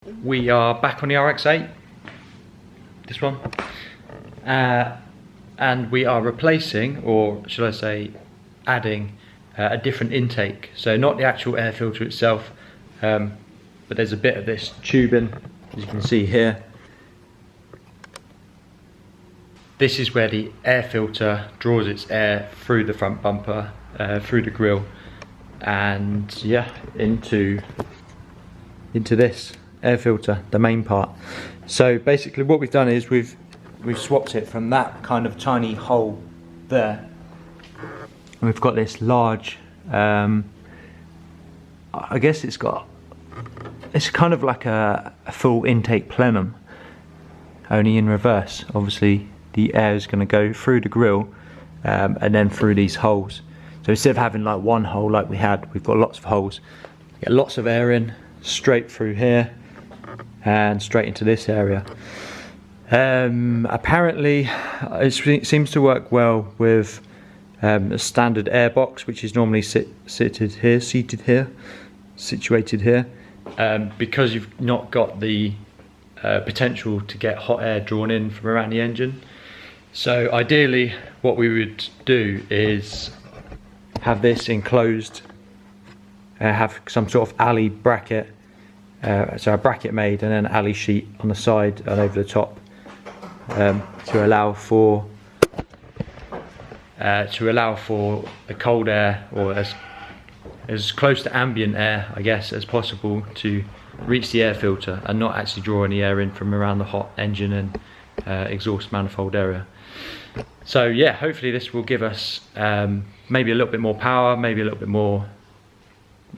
We are back on the RX8, this one, and we are replacing, or should I say adding, a different intake. So not the actual air filter itself, but there's a bit of this tubing, as you can see here. This is where the air filter draws its air through the front bumper, through the grille, and yeah, into this air filter, the main part. So basically what we've done is we've swapped it from that kind of tiny hole there, and we've got this large, I guess it's kind of like a full intake plenum, only in reverse. Obviously the air is going to go through the grille and then through these holes. So instead of having like one hole like we had, we've got lots of holes. Get lots of air in straight through here and straight into this area. Apparently it seems to work well with a standard air box, which is normally situated here, because you've not got the potential to get hot air drawn in from around the engine. So ideally what we would do is have this enclosed, have some sort of alley bracket, so a bracket made and then an alley sheet on the side and over the top, to allow for the cold air, or as close to ambient air, I guess, as possible to reach the air filter and not actually draw any air in from around the hot engine and exhaust manifold area. So yeah, hopefully this will give us maybe a little bit more power, maybe a little bit more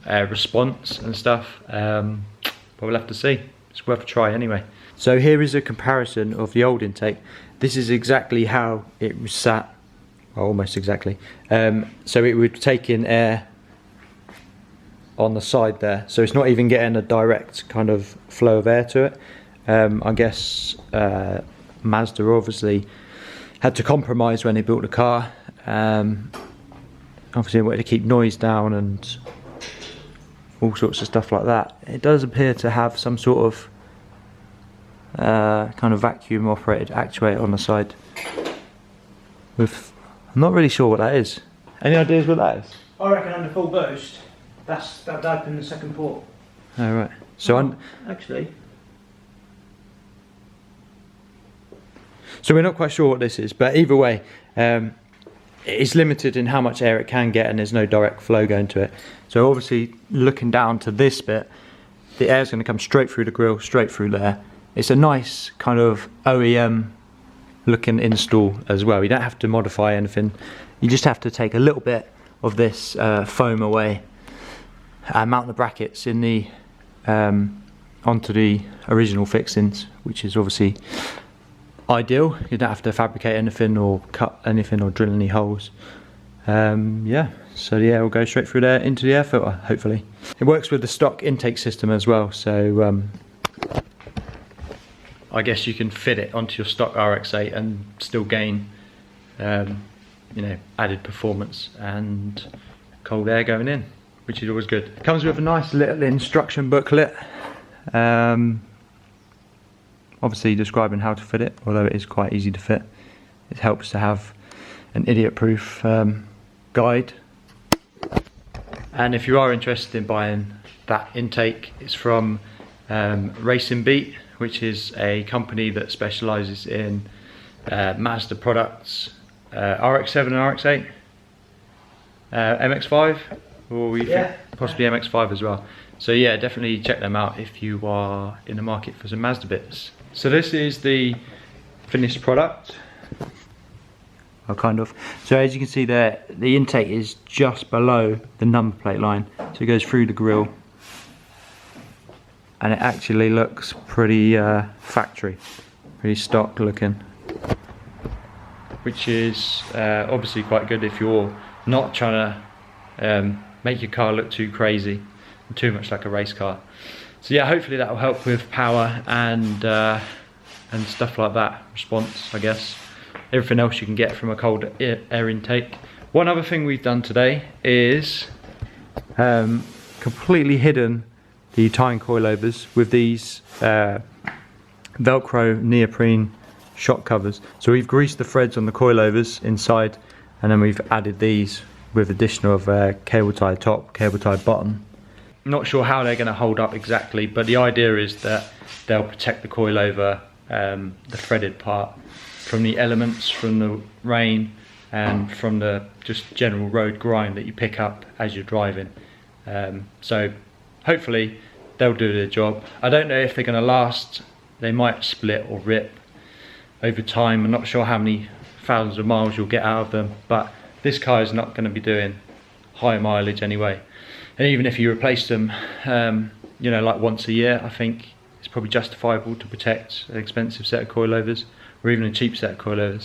response and stuff, but we'll have to see. It's worth a try anyway. So here is a comparison of the old intake. This is exactly how it was sat, well, almost exactly. So it would take in air on the side there, so it's not even getting a direct kind of flow of air to it. I guess Mazda obviously had to compromise when they built the car. Obviously they wanted to keep noise down and all sorts of stuff like that. It does appear to have some sort of kind of vacuum operated actuator on the side with, I'm not really sure what that is. Any ideas what that is? I reckon under full boost, that would open the second port. Oh right. So actually, so we're not quite sure what this is, but either way, it's limited in how much air it can get and there's no direct flow going to it. So obviously looking down to this bit, the air's going to come straight through the grille, straight through there. It's a nice kind of OEM looking install as well. You don't have to modify anything. You just have to take a little bit of this foam away and mount the brackets in the onto the original fixings, which is obviously ideal. You don't have to fabricate anything or cut anything or drill any holes. Yeah, so the air will go straight through there into the air filter, hopefully. It works with the stock intake system as well, so I guess you can fit it onto your stock RX8 and still gain you know, added performance and cold air going in, which is always good. It comes with a nice little instruction booklet, obviously describing how to fit it, although it is quite easy to fit. It helps to have an idiot-proof guide. And if you are interested in buying that intake, it's from Racing Beat, which is a company that specialises in Mazda products, RX7 and RX8, MX5, or possibly MX5 as well. So yeah, definitely check them out if you are in the market for some Mazda bits. So this is the finished product. Oh, kind of. So as you can see there, the intake is just below the number plate line. So it goes through the grille. And it actually looks pretty factory, pretty stock looking. Which is obviously quite good if you're not trying to make your car look too crazy and too much like a race car. So yeah, hopefully that will help with power and stuff like that, response, I guess. Everything else you can get from a cold air intake. One other thing we've done today is completely hidden the tying coilovers with these Velcro neoprene shock covers. So we've greased the threads on the coilovers inside, and then we've added these with additional of cable tie top, cable tie bottom. Not sure how they're going to hold up exactly, but the idea is that they'll protect the coilover, the threaded part, from the elements, from the rain, and from the just general road grime that you pick up as you're driving. So hopefully they'll do their job. I don't know if they're going to last. They might split or rip over time. I'm not sure how many thousands of miles you'll get out of them, but this car is not going to be doing high mileage anyway. And even if you replace them, you know, like once a year, I think it's probably justifiable to protect an expensive set of coilovers, or even a cheap set of coilovers.